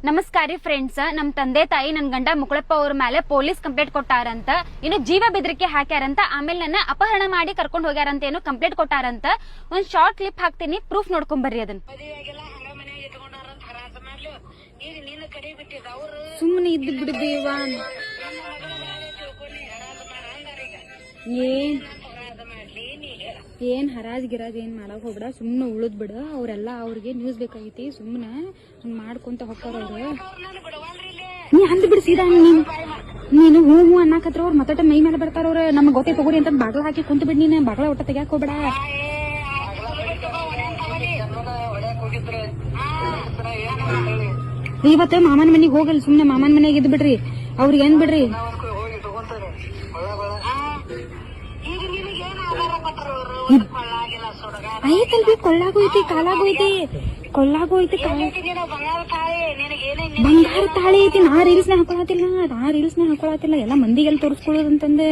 ನಮಸ್ಕಾರಿ friends, ನಮ್ ತಂದೆ ತಾಯಿ ನನ್ ಗಂಡ ಮುಕಳಪ್ಪ ಅವ್ರ ಮೇಲೆ ಪೊಲೀಸ್ ಕಂಪ್ಲೇಂಟ್ ಕೊಟ್ಟಾರಂತ. ಇನ್ನು ಜೀವ ಬೆದರಿಕೆ ಹಾಕ್ಯಾರಂತ. ಆಮೇಲೆ ನನ್ನ ಅಪಹರಣ ಮಾಡಿ ಕರ್ಕೊಂಡ್ ಹೋಗ್ಯಾರಂತ ಏನೋ ಕಂಪ್ಲೇಂಟ್ ಕೊಟ್ಟಾರಂತ. ಒಂದ್ ಶಾರ್ಟ್ ಕ್ಲಿಪ್ ಹಾಕ್ತೀನಿ, ಪ್ರೂಫ್ ನೋಡ್ಕೊಂಡ್ ಬರ್ರಿ ಅದನ್ನ. ಸುಮ್ಮನೆ ಇದ್ದು ಬಿಡಬೇವಾ, ಏನ್ ಹರಾಜ್ ಗಿರಾಜ್ ಏನ್ ಮಾಡಕ್ ಹೋಗ್ಬಿಡ, ಸುಮ್ನೆ ಉಳಿದ್ ಬಿಡ. ಅವ್ರೆಲ್ಲ ಅವ್ರಿಗೆ ನ್ಯೂಸ್ ಬೇಕಾಗೈತಿ, ಸುಮ್ನೆ ಹಂಗ್ ಮಾಡ್ಕೊಂತ ಹೋಗ್ತಾರ ಅವ್ರು. ನೀ ಅಂದ್ ಬಿಡ್ ಸೀದಾ, ನೀನು ಹೂ ಹೂ ಅನ್ನಕತ್ರ ಅವ್ರು ಮತ್ತಟ ಮೈ ಮೇಲೆ ಬರ್ತಾರ ಅವ್ರ. ನಮ್ಗೆ ಗೊತ್ತೇ ತಗೋರಿ ಅಂತ ಬಾಗ್ಲ ಹಾಕಿ ಕುಂತ ಬಿಡ್. ನೀನ್ ಬಾಗ್ಲ ಒಟ್ಟ ತೆಗ್ಯಾಕ್ ಹೋಗ್ಬೇಡ. ಇವತ್ತ ಮಾಮನ್ ಮನಿಗ್ ಹೋಗಲ್, ಸುಮ್ನೆ ಮಾಮನ್ ಮನೆಗೆ ಇದ್ ಬಿಡ್ರಿ. ಅವ್ರಿಗೆ ಏನ್ ಬಿಡ್ರಿ, ಐತಲ್ರಿ ಕೊಳ್ಳಾಗೂ ಐತಿ, ಕಾಲಾಗೂ ಐತಿ, ಕೊಳ್ಳಾಗೂ ಐತಿ, ಬಂಗಾರ ತಾಳಿ ಐತಿ. ನಾ ರೀಲ್ಸ್ನ ಹಾಕೊಳತಿಲ್ಲ, ಎಲ್ಲ ಮಂದಿಗೆಲ್ಲ ತೋರಿಸ್ಕೊಳ್ಳೋದಂತಂದೆ.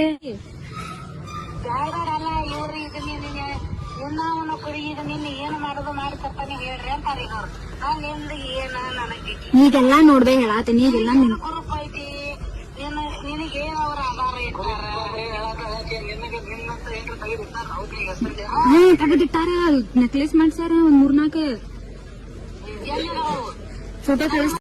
ಈಗೆಲ್ಲಾ ನೋಡ್ದೆ ಹೇಳಾತೀನಿ, ಈಗೆಲ್ಲ ತೆಗೆದಿಟ್ಟಾರ. ನೆಕ್ಲೆಸ್ ಮಾಡ್ಸಾರ ಒಂದ್ 3-4 ಫೋಟೋ ಕಳಿಸ್.